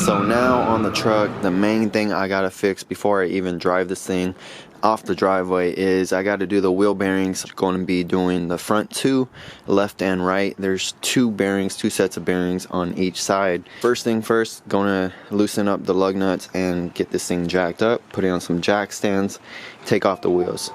So now on the truck, the main thing I gotta fix before I even drive this thing off the driveway is I got to do the wheel bearings. I'm going to be doing the front two, left and right. There's two sets of bearings on each side. First thing first, going to loosen up the lug nuts and get this thing jacked up, put it on some jack stands, take off the wheels.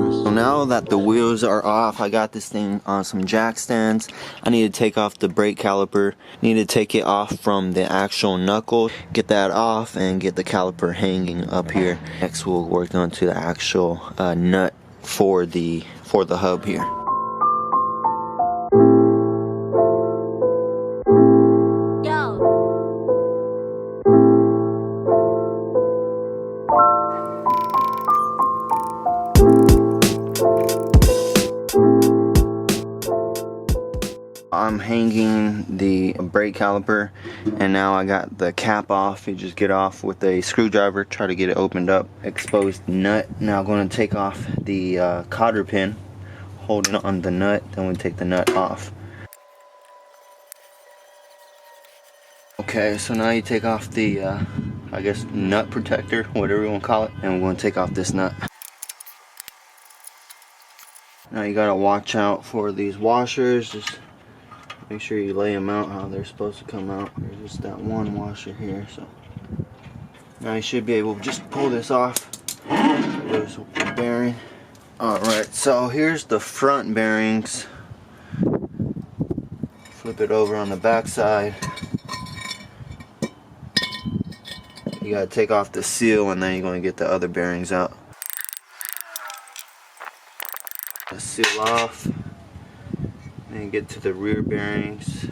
So now that the wheels are off, I got this thing on some jack stands. I need to take off the brake caliper, need to take it off from the actual knuckle, get that off and get the caliper hanging up here. Next we'll work on to the actual nut for the hub here. I'm hanging the brake caliper and now I got the cap off. You just get off with a screwdriver, try to get it opened up, exposed nut. Now I'm going to take off the cotter pin, hold it on the nut, then we take the nut off. Okay, so now you take off the I guess nut protector, whatever you want to call it, and we're going to take off this nut. Now you got to watch out for these washers. Just make sure you lay them out how they're supposed to come out. There's just that one washer here, so now you should be able to just pull this off. There's the bearing. Alright, so here's the front bearings. Flip it over on the back side. You gotta take off the seal and then you're gonna get the other bearings out. Seal off. And get to the rear bearings,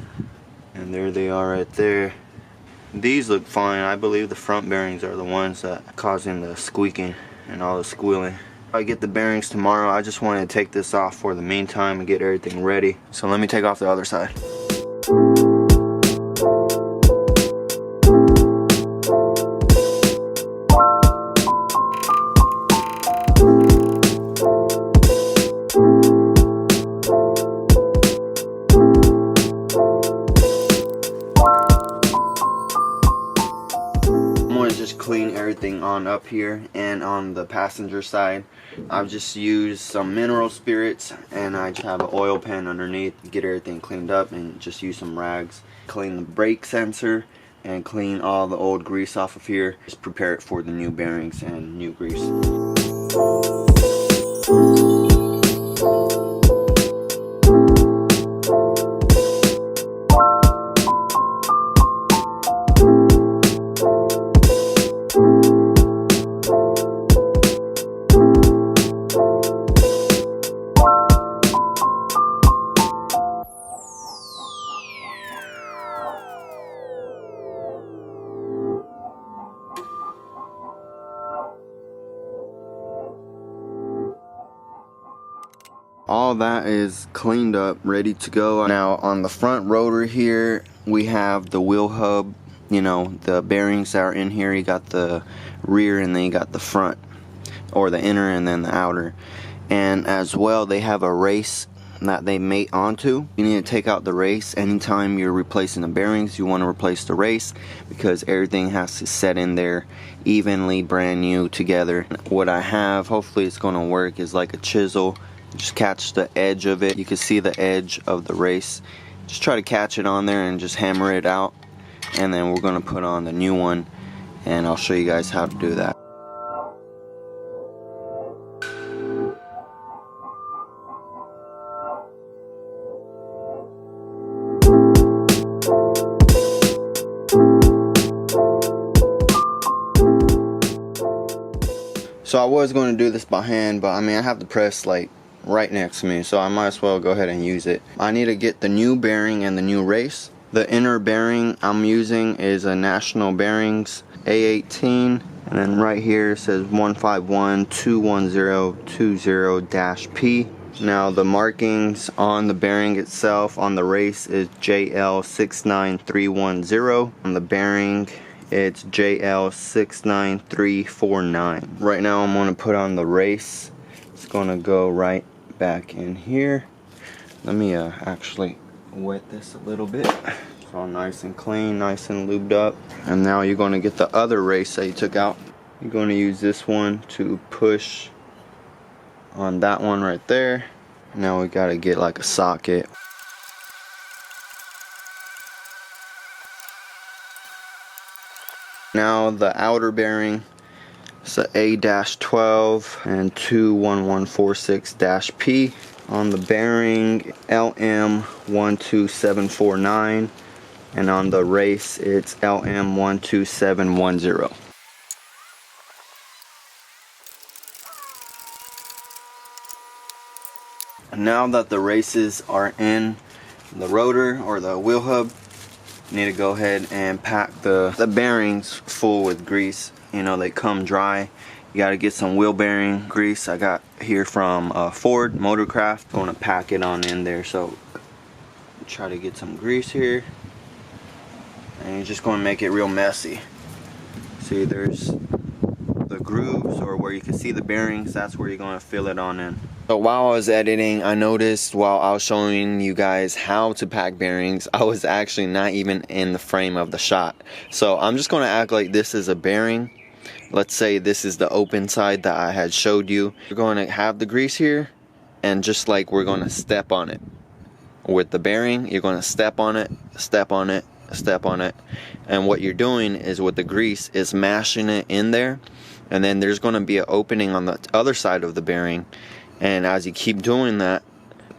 and there they are right there. These look fine. I believe the front bearings are the ones that are causing the squeaking and all the squealing. If I get the bearings tomorrow, I just wanted to take this off for the meantime and get everything ready. So let me take off the other side. Just clean everything on up here, and on the passenger side I've just used some mineral spirits and I just have an oil pan underneath, get everything cleaned up, and just use some rags, clean the brake sensor and clean all the old grease off of here. Just prepare it for the new bearings and new grease. All that is cleaned up, ready to go. Now on the front rotor here, we have the wheel hub, you know, the bearings that are in here. You got the rear and then you got the front, or the inner and then the outer. And as well, they have a race that they mate onto. You need to take out the race. Anytime you're replacing the bearings, you want to replace the race because everything has to set in there evenly, brand new together. What I have, hopefully it's going to work, is like a chisel. Just catch the edge of it. You can see the edge of the race. Just try to catch it on there and just hammer it out, and then we're going to put on the new one and I'll show you guys how to do that. So I was going to do this by hand, but I mean I have the press like right next to me, so I might as well go ahead and use it. I need to get the new bearing and the new race. The inner bearing I'm using is a National Bearings A18, and then right here it says 151-210-20-P. Now the markings on the bearing itself on the race is JL69310. On the bearing It's JL69349. Right now I'm going to put on the race. It's going to go right back in here. Let me actually wet this a little bit. It's all nice and clean, nice and lubed up. And now you're going to get the other race that you took out. You're going to use this one to push on that one right there. Now we got to get like a socket. Now the outer bearing, it's a A-12 and 21146-P. On the bearing, LM12749, and on the race it's LM12710. Now that the races are in the rotor or the wheel hub, you need to go ahead and pack the bearings full with grease. You know, they come dry. You got to get some wheel bearing grease. I got here from Ford Motorcraft. Going to pack it on in there. So try to get some grease here, and you're just going to make it real messy. See, there's the grooves, or where you can see the bearings. That's where you're going to fill it on in. So while I was editing, I noticed while I was showing you guys how to pack bearings, I was actually not even in the frame of the shot. So I'm just going to act like this is a bearing. Let's say this is the open side that I had showed you. You're going to have the grease here, and just like we're going to step on it. With the bearing, you're going to step on it, step on it, step on it. And what you're doing is with the grease is mashing it in there. And then there's going to be an opening on the other side of the bearing. And as you keep doing that,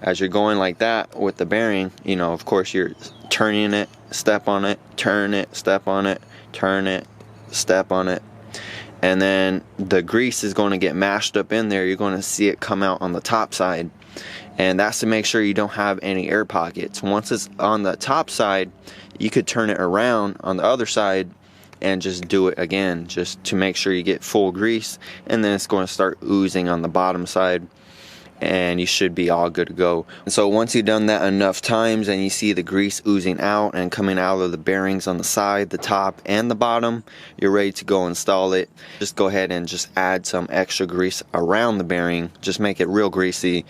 as you're going like that with the bearing, you know, of course you're turning it, step on it, turn it, step on it, turn it, step on it. And then the grease is going to get mashed up in there. You're going to see it come out on the top side. And that's to make sure you don't have any air pockets. Once it's on the top side, you could turn it around on the other side and just do it again, just to make sure you get full grease. And then it's going to start oozing on the bottom side, and you should be all good to go. And so once you've done that enough times and you see the grease oozing out and coming out of the bearings on the side, the top, and the bottom, you're ready to go install it. Just go ahead and just add some extra grease around the bearing. Just make it real greasy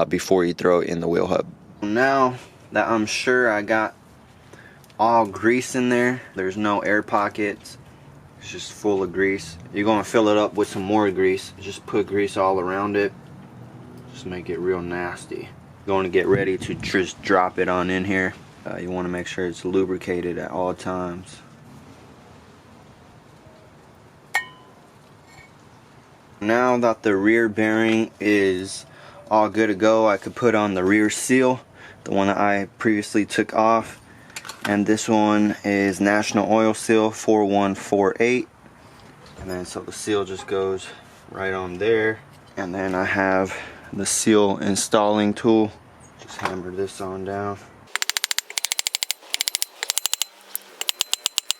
before you throw it in the wheel hub. Now that I'm sure I got all grease in there, there's no air pockets, it's just full of grease. You're going to fill it up with some more grease. Just put grease all around it. Just make it real nasty. You're going to get ready to just drop it on in here. You want to make sure it's lubricated at all times. Now that the rear bearing is all good to go, I could put on the rear seal, the one that I previously took off. And this one is National Oil Seal 4148. And then so the seal just goes right on there. And then I have the seal installing tool. Just hammer this on down.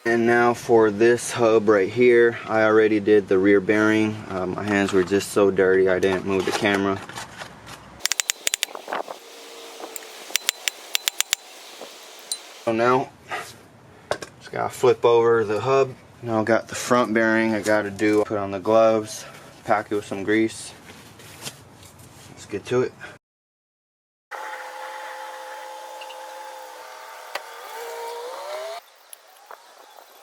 And now for this hub right here, I already did the rear bearing. My hands were just so dirty I didn't move the camera. So now, just gotta flip over the hub. Now I got the front bearing I gotta do. Put on the gloves, pack it with some grease. Let's get to it.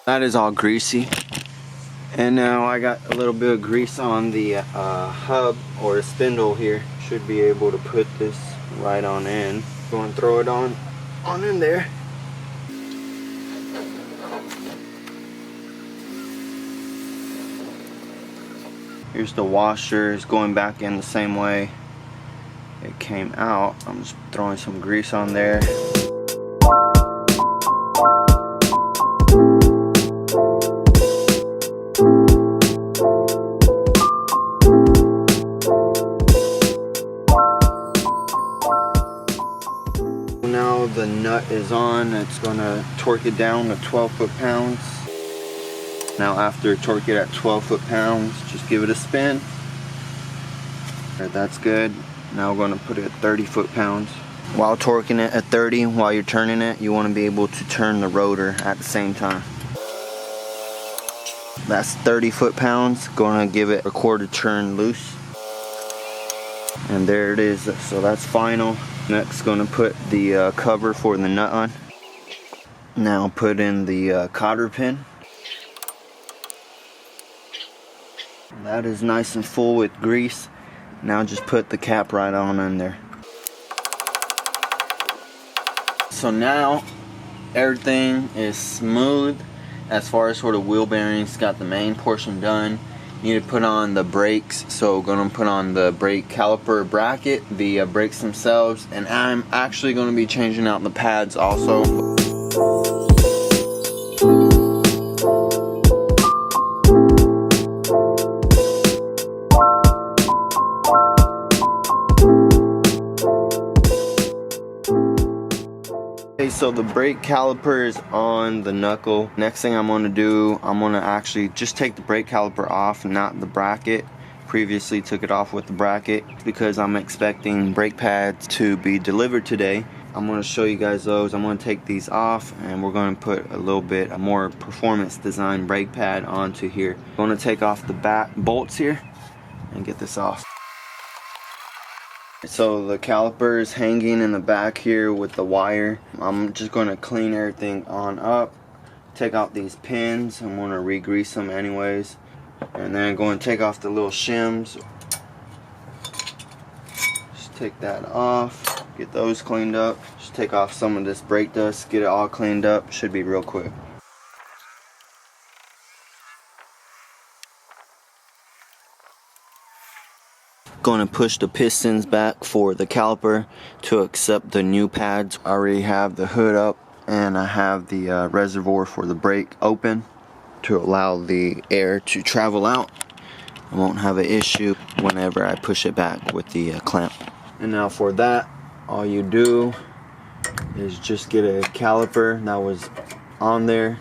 That is all greasy. And now I got a little bit of grease on the hub or the spindle here. Should be able to put this right on in. Go and throw it on in there. Here's the washer. It's going back in the same way it came out. I'm just throwing some grease on there. Now the nut is on. It's gonna torque it down to 12 foot-pounds. Now after torque it at 12 foot-pounds, just give it a spin. Alright, that's good. Now we're going to put it at 30 foot-pounds. While torquing it at 30, while you're turning it, you want to be able to turn the rotor at the same time. That's 30 foot-pounds. Gonna give it a quarter turn loose. And there it is. So that's final. Next, gonna put the cover for the nut on. Now put in the cotter pin. That is nice and full with grease. Now just put the cap right on in there. So now everything is smooth as far as for the wheel bearings. Got the main portion done. You need to put on the brakes, so gonna put on the brake caliper bracket, the brakes themselves, and I'm actually gonna be changing out the pads also. So the brake caliper is on the knuckle. Next thing I'm going to do, I'm going to actually just take the brake caliper off, not the bracket. Previously took it off with the bracket because I'm expecting brake pads to be delivered today. I'm going to show you guys those. I'm going to take these off and we're going to put a little bit more performance design brake pad onto here. I'm going to take off the back bolts here and get this off. So the caliper is hanging in the back here with the wire. I'm just going to clean everything on up, take out these pins. I'm going to re-grease them anyways, and then I'm going to take off the little shims. Just take that off, get those cleaned up. Just take off some of this brake dust, get it all cleaned up. Should be real quick. Going to push the pistons back for the caliper to accept the new pads. I already have the hood up and I have the reservoir for the brake open to allow the air to travel out. I won't have an issue whenever I push it back with the clamp. And now for that, all you do is just get a caliper that was on there,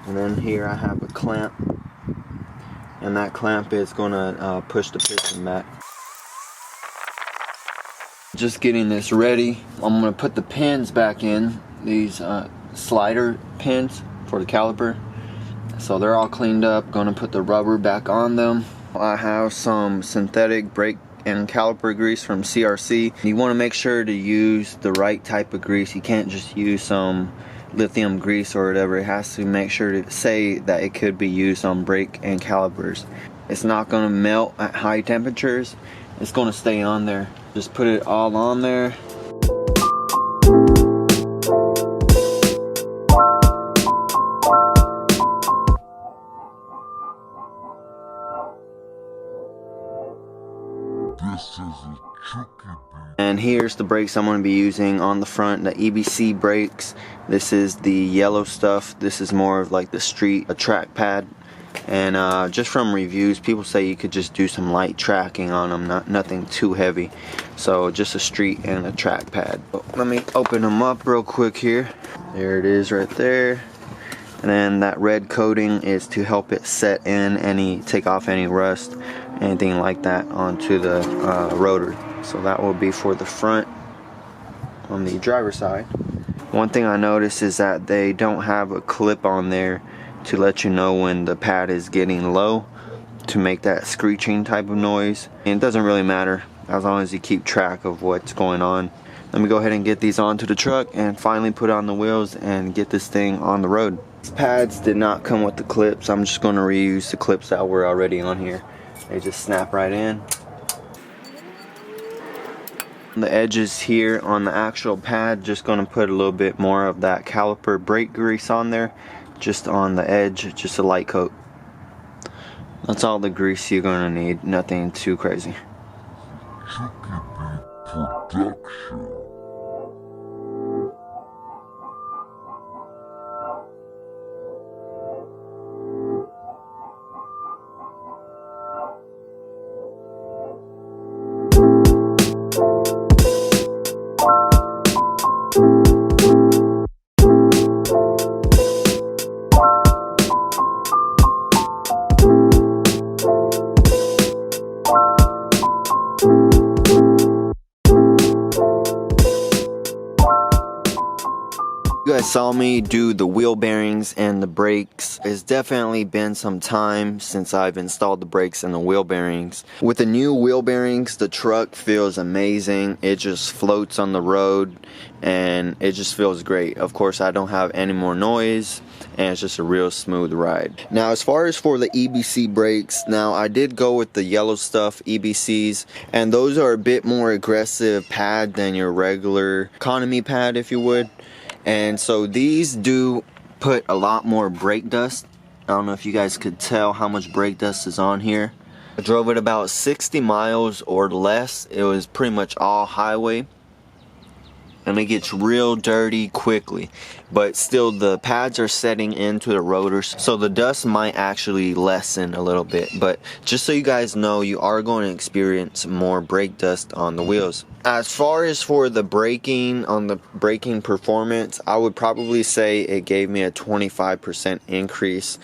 and then here I have a clamp. And that clamp is gonna push the piston back. Just getting this ready. I'm gonna put the pins back in, these slider pins for the caliper. So they're all cleaned up. Gonna put the rubber back on them. I have some synthetic brake and caliper grease from CRC. You wanna make sure to use the right type of grease. You can't just use some lithium grease or whatever. It has to make sure to say that it could be used on brake and calipers. It's not going to melt at high temperatures. It's going to stay on there. Just put it all on there. And here's the brakes I'm going to be using on the front, the EBC brakes. This is the yellow stuff. This is more of like the street, a track pad. And just from reviews, people say you could just do some light tracking on them, nothing too heavy. So just a street and a track pad. Let me open them up real quick here. There it is right there. And then that red coating is to help it set in take off any rust, anything like that onto the rotor. So that will be for the front on the driver's side. One thing I noticed is that they don't have a clip on there to let you know when the pad is getting low, to make that screeching type of noise. And it doesn't really matter as long as you keep track of what's going on. Let me go ahead and get these onto the truck and finally put on the wheels and get this thing on the road. These pads did not come with the clips. I'm just going to reuse the clips that were already on here. They just snap right in. The edges here on the actual pad, just going to put a little bit more of that caliper brake grease on there, just on the edge, just a light coat. That's all the grease you're going to need, nothing too crazy. Production. You guys saw me do the wheel bearings and the brakes. It's definitely been some time since I've installed the brakes and the wheel bearings. With the new wheel bearings, the truck feels amazing. It just floats on the road and it just feels great. Of course, I don't have any more noise and it's just a real smooth ride. Now, as far as for the EBC brakes, now I did go with the yellow stuff EBCs, and those are a bit more aggressive pad than your regular economy pad, if you would. And so these do put a lot more brake dust. I don't know if you guys could tell how much brake dust is on here. I drove it about 60 miles or less. It was pretty much all highway. And it gets real dirty quickly. But still, the pads are setting into the rotors, so the dust might actually lessen a little bit. But just so you guys know, you are going to experience more brake dust on the wheels. As far as for the braking, on the braking performance, I would probably say it gave me a 25% increase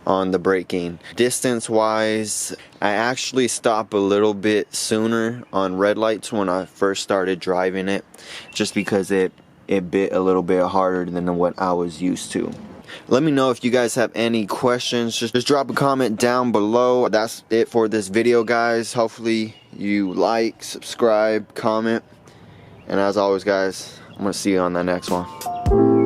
on the braking. Distance wise, I actually stop a little bit sooner on red lights when I first started driving it, just because it bit a little bit harder than what I was used to. Let me know if you guys have any questions. Just drop a comment down below. That's it for this video, guys. Hopefully you like, subscribe, comment, and as always, guys, I'm gonna see you on the next one.